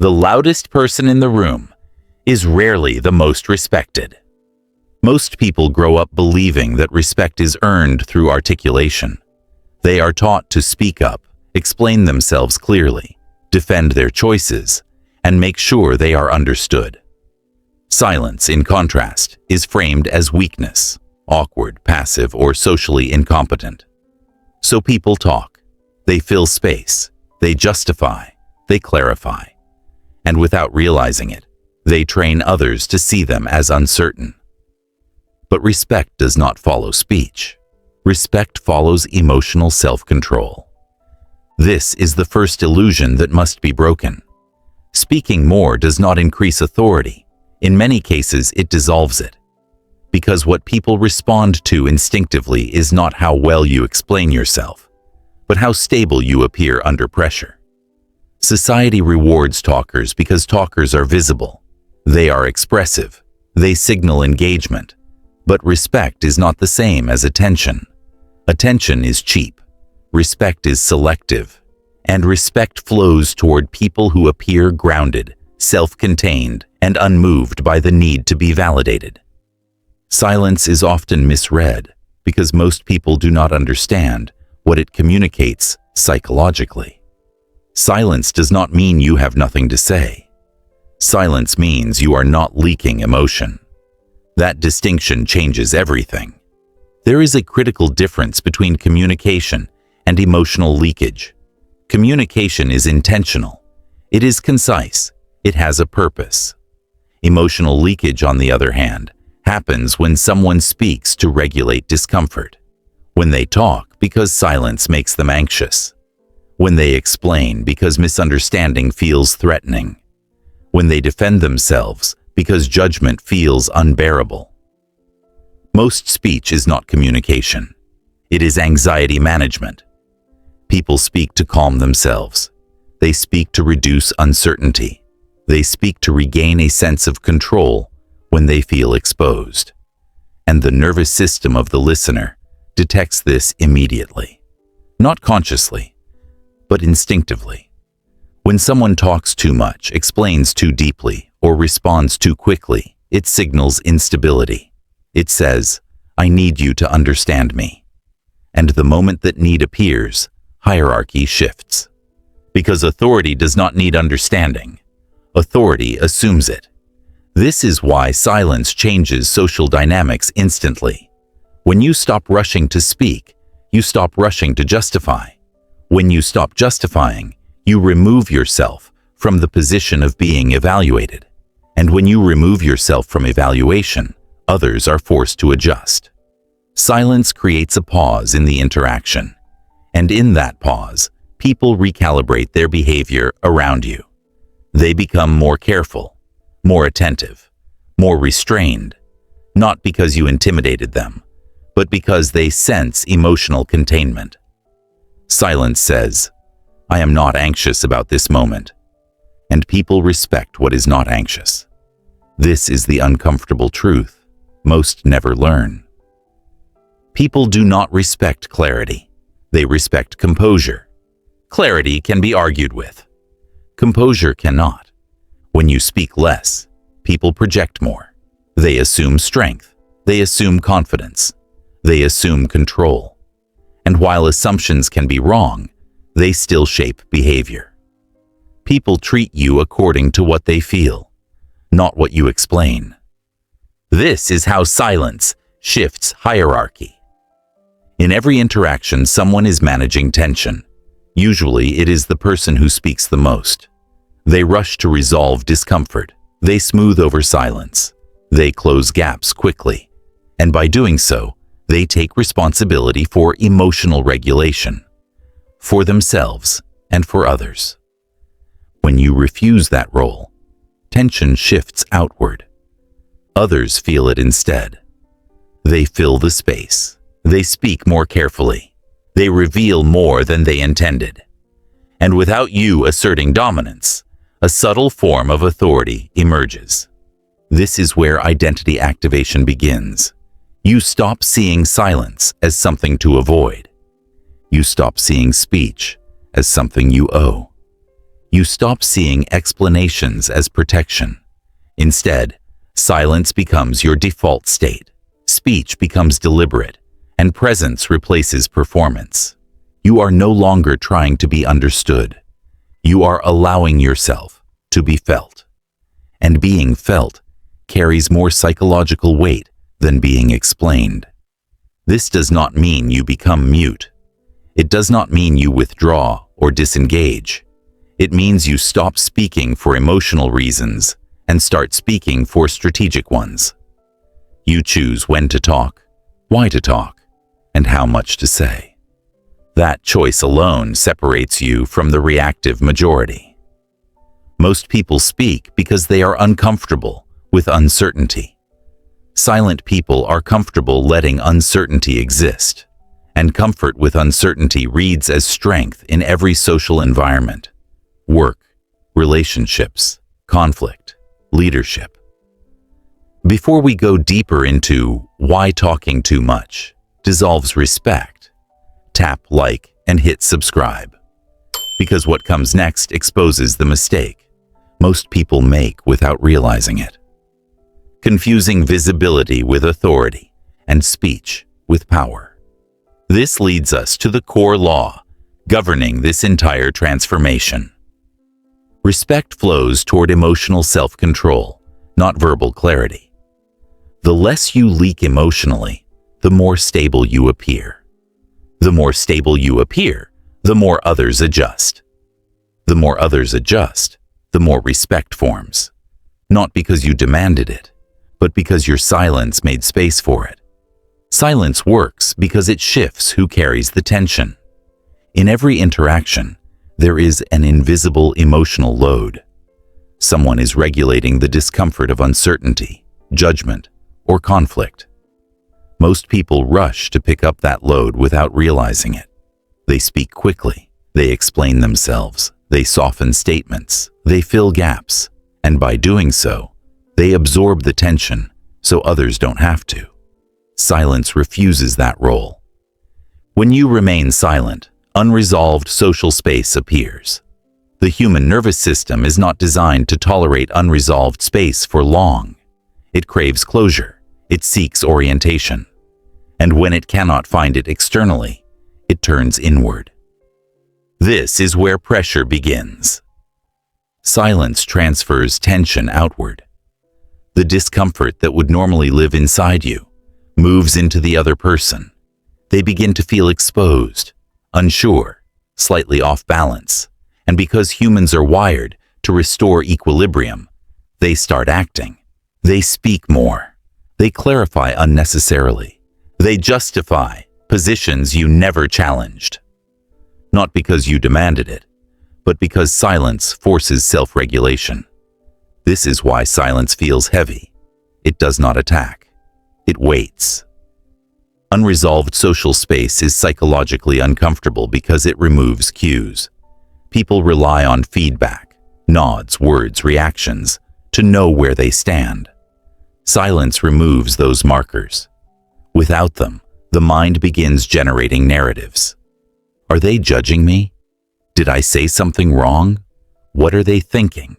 The loudest person in the room is rarely the most respected. Most people grow up believing that respect is earned through articulation. They are taught to speak up, explain themselves clearly, defend their choices, and make sure they are understood. Silence, in contrast, is framed as weakness, awkward, passive, or socially incompetent. So people talk. They fill space. They justify. They clarify. And without realizing it, they train others to see them as uncertain. But respect does not follow speech. Respect follows emotional self-control. This is the first illusion that must be broken. Speaking more does not increase authority. In many cases, it dissolves it. Because what people respond to instinctively is not how well you explain yourself, but how stable you appear under pressure. Society rewards talkers because talkers are visible. They are expressive. They signal engagement. But respect is not the same as attention. Attention is cheap. Respect is selective. And respect flows toward people who appear grounded, self-contained, and unmoved by the need to be validated. Silence is often misread because most people do not understand what it communicates psychologically. Silence does not mean you have nothing to say. Silence means you are not leaking emotion. That distinction changes everything. There is a critical difference between communication and emotional leakage. Communication is intentional. It is concise. It has a purpose. Emotional leakage, on the other hand, happens when someone speaks to regulate discomfort. When they talk because silence makes them anxious. When they explain because misunderstanding feels threatening. When they defend themselves because judgment feels unbearable. Most speech is not communication. It is anxiety management. People speak to calm themselves. They speak to reduce uncertainty. They speak to regain a sense of control when they feel exposed. And the nervous system of the listener detects this immediately. Not consciously, but instinctively. When someone talks too much, explains too deeply, or responds too quickly, it signals instability. It says, "I need you to understand me." And the moment that need appears, hierarchy shifts. Because authority does not need understanding. Authority assumes it. This is why silence changes social dynamics instantly. When you stop rushing to speak, you stop rushing to justify. When you stop justifying, you remove yourself from the position of being evaluated. And when you remove yourself from evaluation, others are forced to adjust. Silence creates a pause in the interaction. And in that pause, people recalibrate their behavior around you. They become more careful, more attentive, more restrained, not because you intimidated them, but because they sense emotional containment. Silence says, "I am not anxious about this moment," and people respect what is not anxious. This is the uncomfortable truth most never learn. People do not respect clarity. They respect composure. Clarity can be argued with. Composure cannot. When you speak less, people project more. They assume strength. They assume confidence. They assume control. And while assumptions can be wrong, they still shape behavior. People treat you according to what they feel, not what you explain. This is how silence shifts hierarchy. In every interaction, someone is managing tension. Usually, it is the person who speaks the most. They rush to resolve discomfort. They smooth over silence. They close gaps quickly. And by doing so, they take responsibility for emotional regulation, for themselves and for others. When you refuse that role, tension shifts outward. Others feel it instead. They fill the space. They speak more carefully. They reveal more than they intended. And without you asserting dominance, a subtle form of authority emerges. This is where identity activation begins. You stop seeing silence as something to avoid. You stop seeing speech as something you owe. You stop seeing explanations as protection. Instead, silence becomes your default state. Speech becomes deliberate, and presence replaces performance. You are no longer trying to be understood. You are allowing yourself to be felt. And being felt carries more psychological weight than being explained. This does not mean you become mute. It does not mean you withdraw or disengage. It means you stop speaking for emotional reasons and start speaking for strategic ones. You choose when to talk, why to talk, and how much to say. That choice alone separates you from the reactive majority. Most people speak because they are uncomfortable with uncertainty. Silent people are comfortable letting uncertainty exist, and comfort with uncertainty reads as strength in every social environment: work, relationships, conflict, leadership. Before we go deeper into why talking too much dissolves respect, tap like and hit subscribe, because what comes next exposes the mistake most people make without realizing it. Confusing visibility with authority and speech with power. This leads us to the core law governing this entire transformation. Respect flows toward emotional self-control, not verbal clarity. The less you leak emotionally, the more stable you appear. The more stable you appear, the more others adjust. The more others adjust, the more respect forms. Not because you demanded it, but because your silence made space for it. Silence works because it shifts who carries the tension. In every interaction, there is an invisible emotional load. Someone is regulating the discomfort of uncertainty, judgment, or conflict. Most people rush to pick up that load without realizing it. They speak quickly, they explain themselves, they soften statements, they fill gaps, and by doing so, they absorb the tension so others don't have to. Silence refuses that role. When you remain silent, unresolved social space appears. The human nervous system is not designed to tolerate unresolved space for long. It craves closure, it seeks orientation. And when it cannot find it externally, it turns inward. This is where pressure begins. Silence transfers tension outward. The discomfort that would normally live inside you moves into the other person. They begin to feel exposed, unsure, slightly off balance, and because humans are wired to restore equilibrium, they start acting. They speak more. They clarify unnecessarily. They justify positions you never challenged. Not because you demanded it, but because silence forces self-regulation. This is why silence feels heavy. It does not attack. It waits. Unresolved social space is psychologically uncomfortable because it removes cues. People rely on feedback, nods, words, reactions, to know where they stand. Silence removes those markers. Without them, the mind begins generating narratives. Are they judging me? Did I say something wrong? What are they thinking?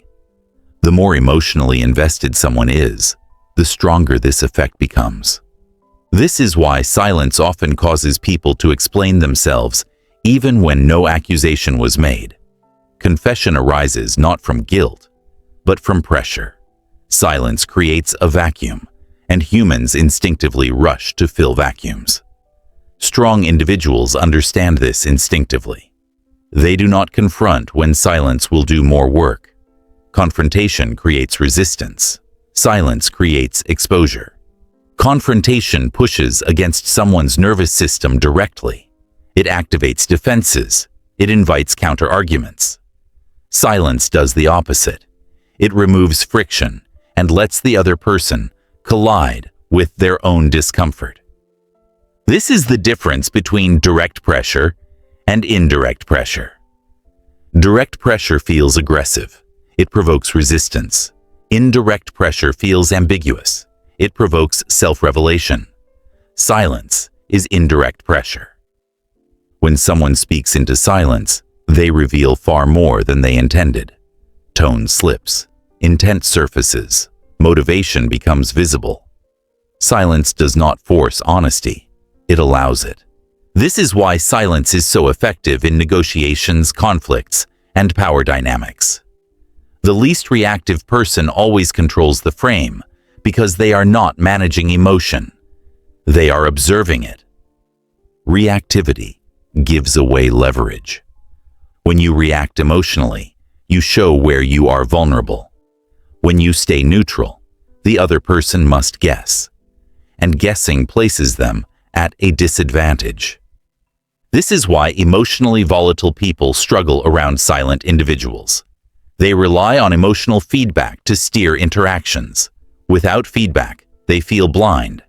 The more emotionally invested someone is, the stronger this effect becomes. This is why silence often causes people to explain themselves even when no accusation was made. Confession arises not from guilt, but from pressure. Silence creates a vacuum, and humans instinctively rush to fill vacuums. Strong individuals understand this instinctively. They do not confront when silence will do more work. Confrontation creates resistance. Silence creates exposure. Confrontation pushes against someone's nervous system directly. It activates defenses. It invites counter-arguments. Silence does the opposite. It removes friction and lets the other person collide with their own discomfort. This is the difference between direct pressure and indirect pressure. Direct pressure feels aggressive. It provokes resistance. Indirect pressure feels ambiguous. It provokes self-revelation. Silence is indirect pressure. When someone speaks into silence, They reveal far more than they intended. Tone slips, intent surfaces, motivation becomes visible. Silence does not force honesty, it allows it. This is why silence is so effective in negotiations, conflicts, and power dynamics. The least reactive person always controls the frame because they are not managing emotion. They are observing it. Reactivity gives away leverage. When you react emotionally, you show where you are vulnerable. When you stay neutral, the other person must guess, and guessing places them at a disadvantage. This is why emotionally volatile people struggle around silent individuals. They rely on emotional feedback to steer interactions. Without feedback, they feel blind,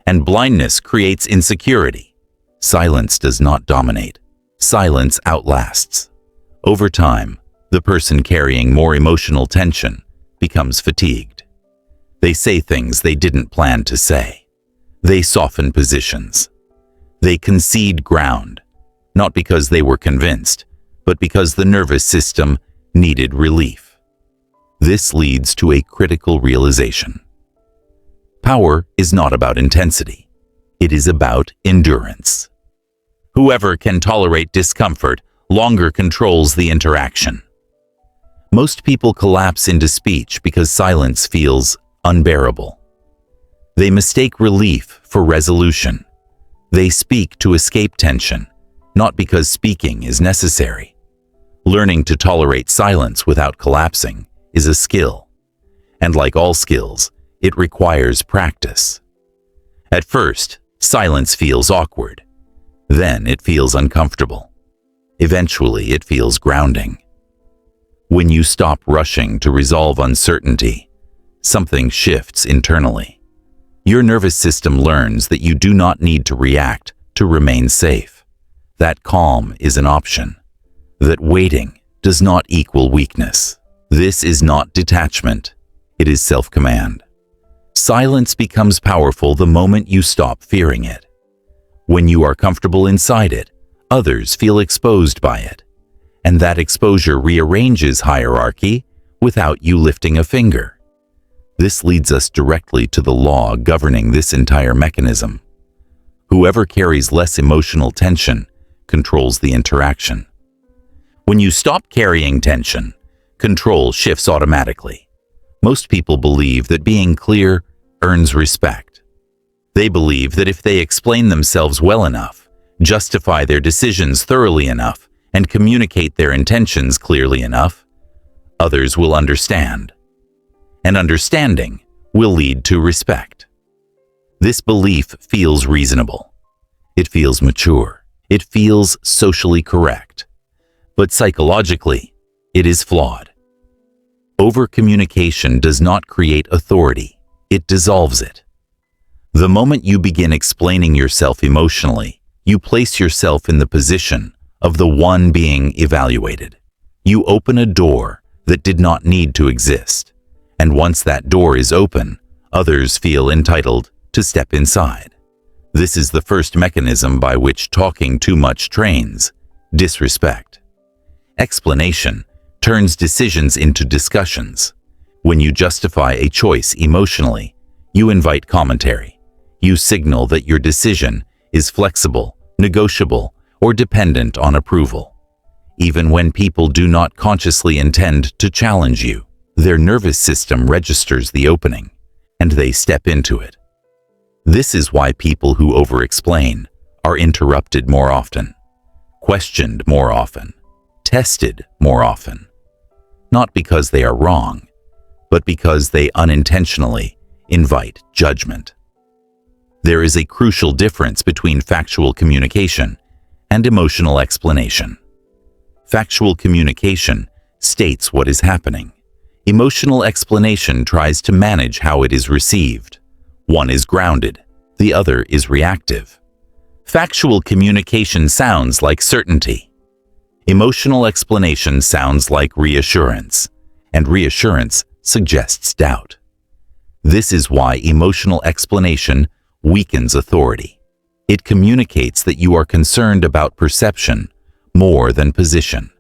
and blindness creates insecurity. Silence does not dominate. Silence outlasts. Over time, the person carrying more emotional tension becomes fatigued. They say things they didn't plan to say. They soften positions. They concede ground, not because they were convinced, but because the nervous system needed relief. This leads to a critical realization. Power is not about intensity. It is about endurance. Whoever can tolerate discomfort longer controls the interaction. Most people collapse into speech because silence feels unbearable. They mistake relief for resolution. They speak to escape tension, not because speaking is necessary. Learning to tolerate silence without collapsing is a skill, and like all skills, it requires practice. At first, silence feels awkward. Then it feels uncomfortable. Eventually, it feels grounding. When you stop rushing to resolve uncertainty, something shifts internally. Your nervous system learns that you do not need to react to remain safe. That calm is an option. That waiting does not equal weakness. This is not detachment. It is self-command. Silence becomes powerful the moment you stop fearing it. When you are comfortable inside it, others feel exposed by it. And that exposure rearranges hierarchy without you lifting a finger. This leads us directly to the law governing this entire mechanism. Whoever carries less emotional tension controls the interaction. When you stop carrying tension, control shifts automatically. Most people believe that being clear earns respect. They believe that if they explain themselves well enough, justify their decisions thoroughly enough, and communicate their intentions clearly enough, others will understand. And understanding will lead to respect. This belief feels reasonable. It feels mature. It feels socially correct. But psychologically, it is flawed. Over-communication does not create authority. It dissolves it. The moment you begin explaining yourself emotionally, you place yourself in the position of the one being evaluated. You open a door that did not need to exist. And once that door is open, others feel entitled to step inside. This is the first mechanism by which talking too much trains disrespect. Explanation turns decisions into discussions. When you justify a choice emotionally, you invite commentary. You signal that your decision is flexible, negotiable, or dependent on approval. Even when people do not consciously intend to challenge you, their nervous system registers the opening, and they step into it. This is why people who over-explain are interrupted more often, questioned more often, tested more often. Not because they are wrong, but because they unintentionally invite judgment. There is a crucial difference between factual communication and emotional explanation. Factual communication states what is happening. Emotional explanation tries to manage how it is received. One is grounded, the other is reactive. Factual communication sounds like certainty. Emotional explanation sounds like reassurance, and reassurance suggests doubt. This is why emotional explanation weakens authority. It communicates that you are concerned about perception more than position.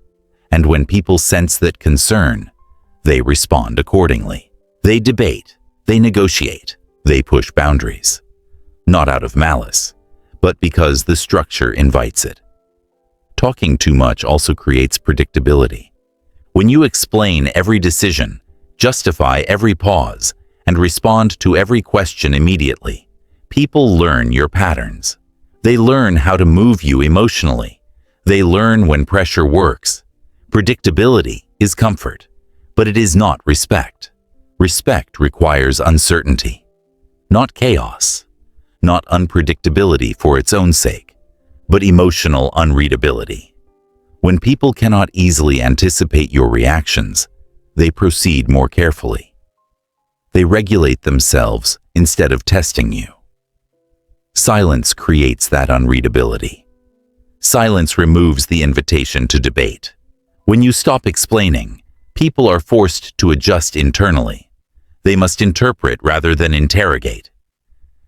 And when people sense that concern, they respond accordingly. They debate, they negotiate, they push boundaries. Not out of malice, but because the structure invites it. Talking too much also creates predictability. When you explain every decision, justify every pause, and respond to every question immediately, people learn your patterns. They learn how to move you emotionally. They learn when pressure works. Predictability is comfort, but it is not respect. Respect requires uncertainty, not chaos, not unpredictability for its own sake, but emotional unreadability. When people cannot easily anticipate your reactions, they proceed more carefully. They regulate themselves instead of testing you. Silence creates that unreadability. Silence removes the invitation to debate. When you stop explaining, people are forced to adjust internally. They must interpret rather than interrogate.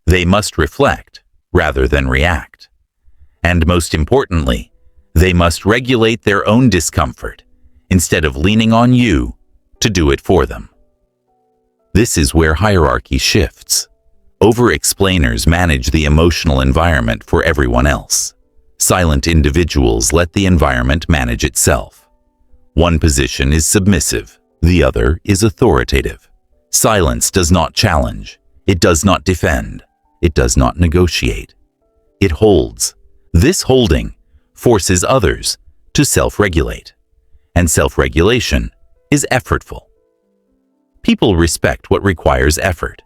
They must reflect rather than react. And most importantly, they must regulate their own discomfort instead of leaning on you to do it for them. This is where hierarchy shifts. Over-explainers manage the emotional environment for everyone else. Silent individuals let the environment manage itself. One position is submissive, the other is authoritative. Silence does not challenge, it does not defend, it does not negotiate. It holds. This holding forces others to self-regulate, and self-regulation is effortful. People respect what requires effort.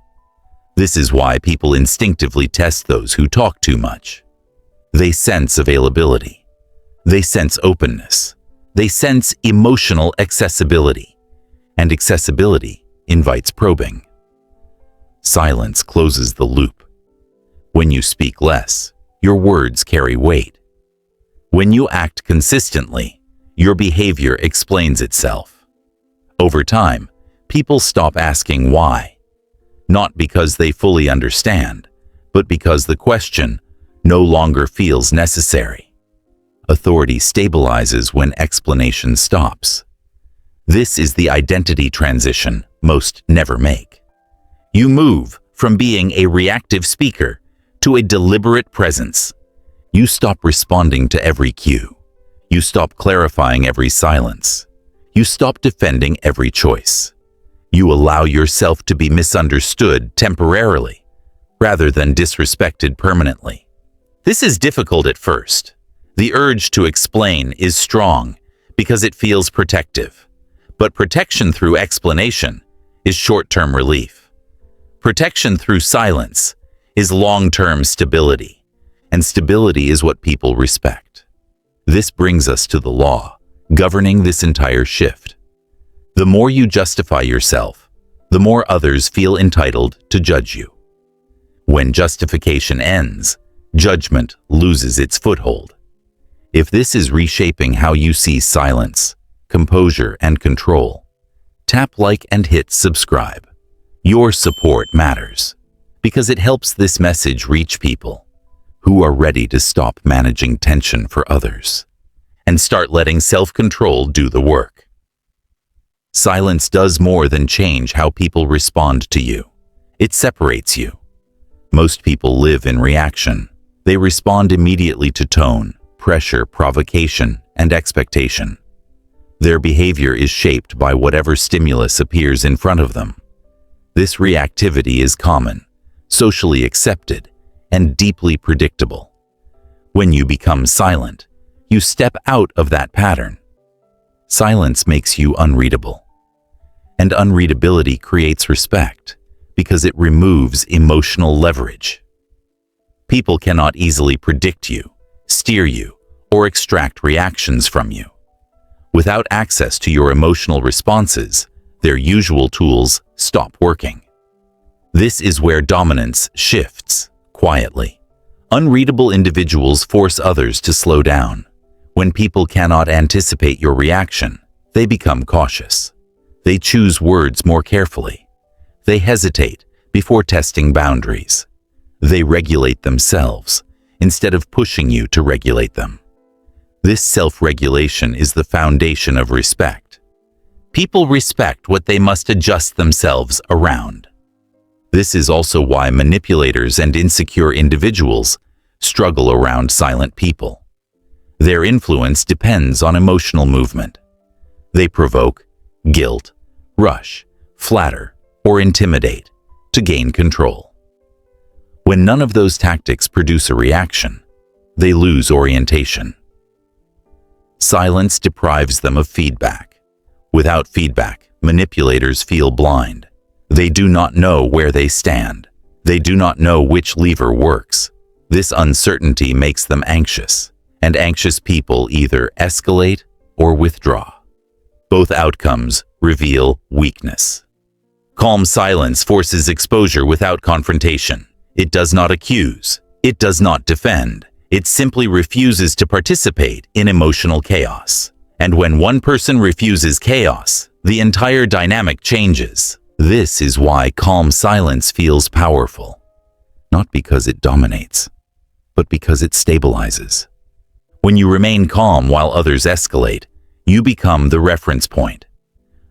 This is why people instinctively test those who talk too much. They sense availability. They sense openness. They sense emotional accessibility. And accessibility invites probing. Silence closes the loop. When you speak less, your words carry weight. When you act consistently, your behavior explains itself. Over time, people stop asking why. Not because they fully understand, but because the question no longer feels necessary. Authority stabilizes when explanation stops. This is the identity transition most never make. You move from being a reactive speaker to a deliberate presence. You stop responding to every cue. You stop clarifying every silence. You stop defending every choice. You allow yourself to be misunderstood temporarily, rather than disrespected permanently. This is difficult at first. The urge to explain is strong because it feels protective. But protection through explanation is short-term relief. Protection through silence is long-term stability, and stability is what people respect. This brings us to the law governing this entire shift. The more you justify yourself, the more others feel entitled to judge you. When justification ends, judgment loses its foothold. If this is reshaping how you see silence, composure, and control, tap like and hit subscribe. Your support matters because it helps this message reach people who are ready to stop managing tension for others and start letting self-control do the work. Silence does more than change how people respond to you. It separates you. Most people live in reaction. They respond immediately to tone, pressure, provocation, and expectation. Their behavior is shaped by whatever stimulus appears in front of them. This reactivity is common, socially accepted, and deeply predictable. When you become silent, you step out of that pattern. Silence makes you unreadable. And unreadability creates respect because it removes emotional leverage. People cannot easily predict you, steer you, or extract reactions from you. Without access to your emotional responses, their usual tools stop working. This is where dominance shifts quietly. Unreadable individuals force others to slow down. When people cannot anticipate your reaction, they become cautious. They choose words more carefully. They hesitate before testing boundaries. They regulate themselves instead of pushing you to regulate them. This self-regulation is the foundation of respect. People respect what they must adjust themselves around. This is also why manipulators and insecure individuals struggle around silent people. Their influence depends on emotional movement. They provoke, guilt, rush, flatter, or intimidate to gain control. When none of those tactics produce a reaction, they lose orientation. Silence deprives them of feedback. Without feedback, manipulators feel blind. They do not know where they stand. They do not know which lever works. This uncertainty makes them anxious, and anxious people either escalate or withdraw. Both outcomes reveal weakness. Calm silence forces exposure without confrontation. It does not accuse. It does not defend. It simply refuses to participate in emotional chaos. And when one person refuses chaos, the entire dynamic changes. This is why calm silence feels powerful. Not because it dominates, but because it stabilizes. When you remain calm while others escalate, you become the reference point.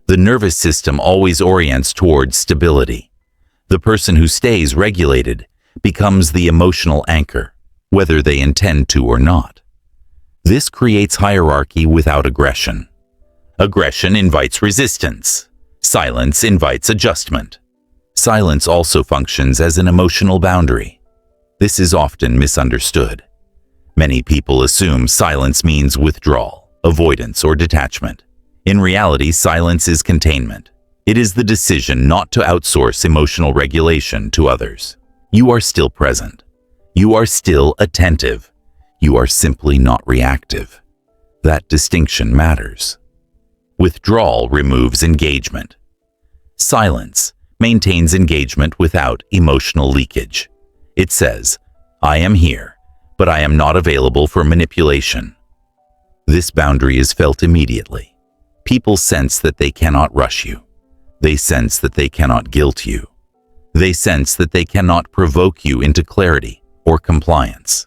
The nervous system always orients towards stability. The person who stays regulated becomes the emotional anchor, whether they intend to or not. This creates hierarchy without aggression. Aggression invites resistance. Silence invites adjustment. Silence also functions as an emotional boundary. This is often misunderstood. Many people assume silence means withdrawal, avoidance, or detachment. In reality, silence is containment. It is the decision not to outsource emotional regulation to others. You are still present. You are still attentive. You are simply not reactive. That distinction matters. Withdrawal removes engagement. Silence maintains engagement without emotional leakage. It says, "I am here, but I am not available for manipulation." This boundary is felt immediately. People sense that they cannot rush you. They sense that they cannot guilt you. They sense that they cannot provoke you into clarity or compliance.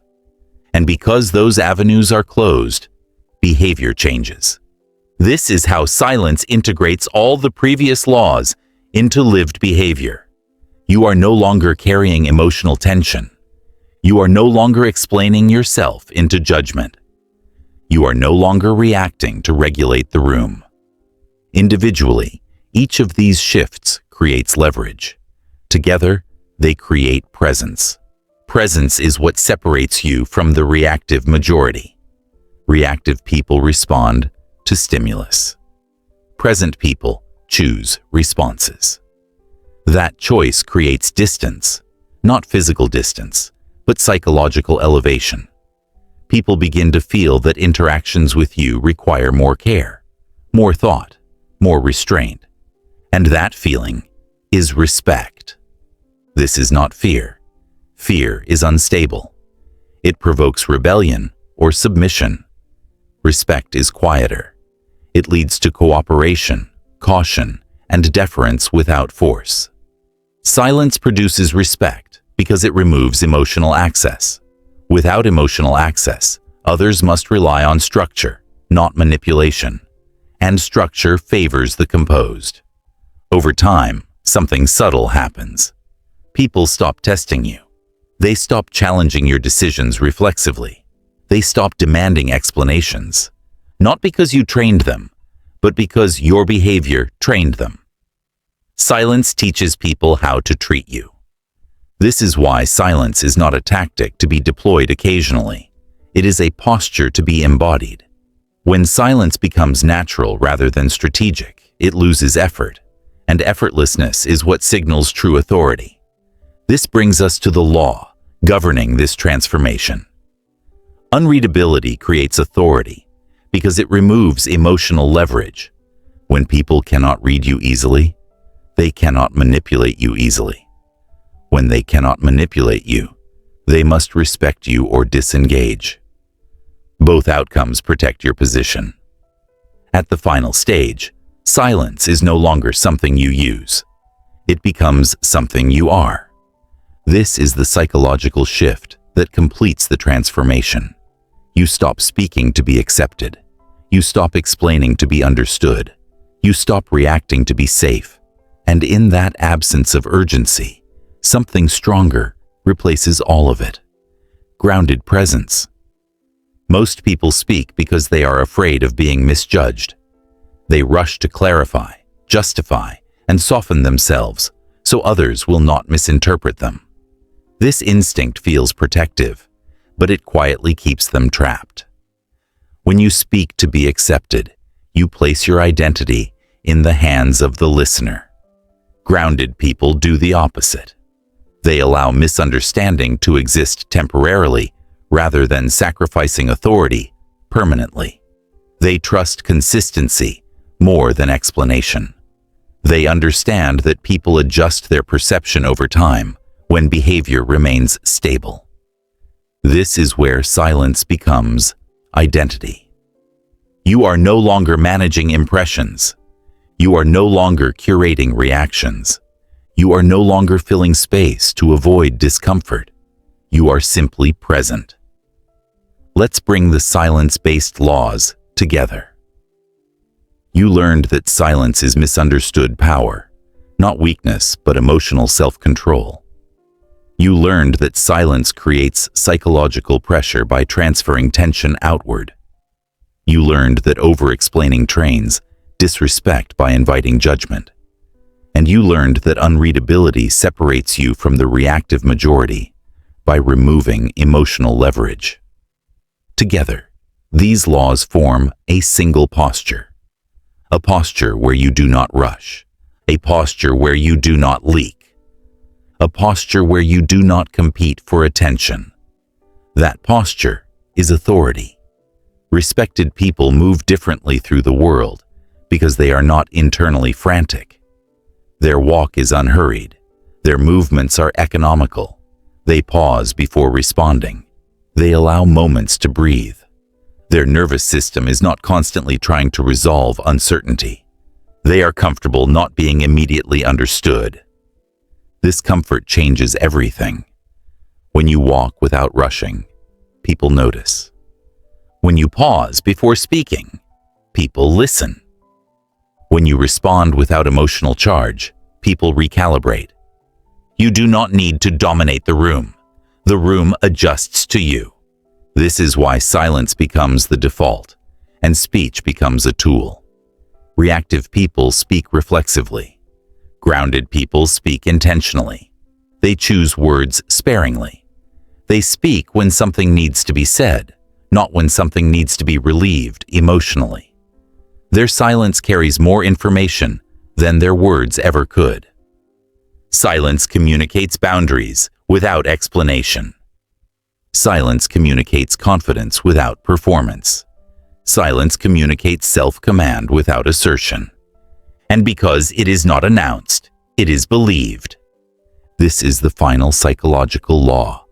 And because those avenues are closed, behavior changes. This is how silence integrates all the previous laws into lived behavior. You are no longer carrying emotional tension. You are no longer explaining yourself into judgment. You are no longer reacting to regulate the room. Individually, each of these shifts creates leverage. Together, they create presence. Presence is what separates you from the reactive majority. Reactive people respond to stimulus. Present people choose responses. That choice creates distance, not physical distance, but psychological elevation. People begin to feel that interactions with you require more care, more thought, more restraint. And that feeling is respect. This is not fear. Fear is unstable. It provokes rebellion or submission. Respect is quieter. It leads to cooperation, caution, and deference without force. Silence produces respect because it removes emotional access. Without emotional access, others must rely on structure, not manipulation. And structure favors the composed. Over time, something subtle happens. People stop testing you. They stop challenging your decisions reflexively. They stop demanding explanations, not because you trained them, but because your behavior trained them. Silence teaches people how to treat you. This is why silence is not a tactic to be deployed occasionally. It is a posture to be embodied. When silence becomes natural rather than strategic, it loses effort, and effortlessness is what signals true authority. This brings us to the law governing this transformation. Unreadability creates authority because it removes emotional leverage. When people cannot read you easily, they cannot manipulate you easily. When they cannot manipulate you, they must respect you or disengage. Both outcomes protect your position. At the final stage, silence is no longer something you use. It becomes something you are. This is the psychological shift that completes the transformation. You stop speaking to be accepted. You stop explaining to be understood. You stop reacting to be safe. And in that absence of urgency, something stronger replaces all of it. Grounded presence. Most people speak because they are afraid of being misjudged. They rush to clarify, justify, and soften themselves so others will not misinterpret them. This instinct feels protective, but it quietly keeps them trapped. When you speak to be accepted, you place your identity in the hands of the listener. Grounded people do the opposite. They allow misunderstanding to exist temporarily rather than sacrificing authority permanently. They trust consistency more than explanation. They understand that people adjust their perception over time when behavior remains stable. This is where silence becomes identity. You are no longer managing impressions. You are no longer curating reactions. You are no longer filling space to avoid discomfort. You are simply present. Let's bring the silence-based laws together. You learned that silence is misunderstood power, not weakness, but emotional self-control. You learned that silence creates psychological pressure by transferring tension outward. You learned that over-explaining trains disrespect by inviting judgment. And you learned that unreadability separates you from the reactive majority by removing emotional leverage. Together, these laws form a single posture. A posture where you do not rush. A posture where you do not leak. A posture where you do not compete for attention. That posture is authority. Respected people move differently through the world because they are not internally frantic. Their walk is unhurried. Their movements are economical. They pause before responding. They allow moments to breathe. Their nervous system is not constantly trying to resolve uncertainty. They are comfortable not being immediately understood. This comfort changes everything. When you walk without rushing, people notice. When you pause before speaking, people listen. When you respond without emotional charge, people recalibrate. You do not need to dominate the room. The room adjusts to you. This is why silence becomes the default, and speech becomes a tool. Reactive people speak reflexively. Grounded people speak intentionally. They choose words sparingly. They speak when something needs to be said, not when something needs to be relieved emotionally. Their silence carries more information than their words ever could. Silence communicates boundaries without explanation. Silence communicates confidence without performance. Silence communicates self-command without assertion. And because it is not announced, it is believed. This is the final psychological law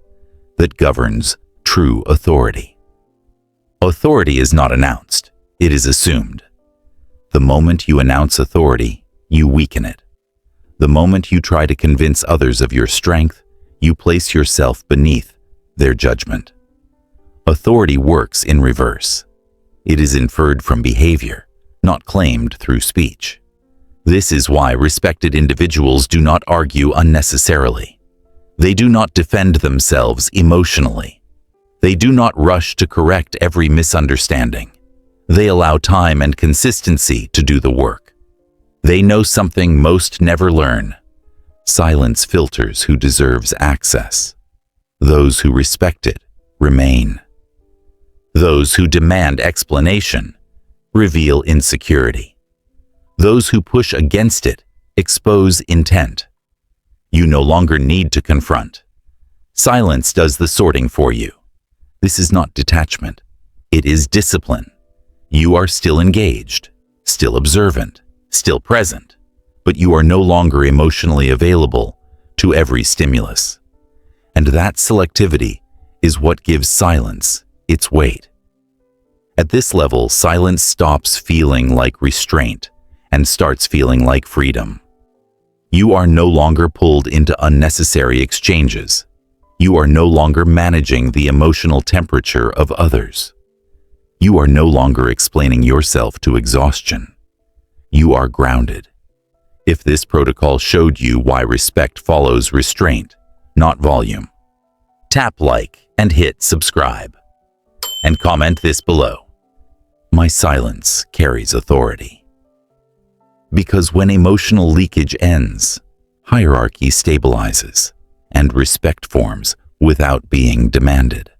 that governs true authority. Authority is not announced, it is assumed. The moment you announce authority, you weaken it. The moment you try to convince others of your strength, you place yourself beneath their judgment. Authority works in reverse. It is inferred from behavior, not claimed through speech. This is why respected individuals do not argue unnecessarily. They do not defend themselves emotionally. They do not rush to correct every misunderstanding. They allow time and consistency to do the work. They know something most never learn. Silence filters who deserves access. Those who respect it remain. Those who demand explanation reveal insecurity. Those who push against it expose intent. You no longer need to confront. Silence does the sorting for you. This is not detachment. It is discipline. You are still engaged, still observant, still present, but you are no longer emotionally available to every stimulus. And that selectivity is what gives silence its weight. At this level, silence stops feeling like restraint and starts feeling like freedom. You are no longer pulled into unnecessary exchanges. You are no longer managing the emotional temperature of others. You are no longer explaining yourself to exhaustion. You are grounded. If this protocol showed you why respect follows restraint, not volume, tap like and hit subscribe. And comment this below. My silence carries authority. Because when emotional leakage ends, hierarchy stabilizes, and respect forms without being demanded.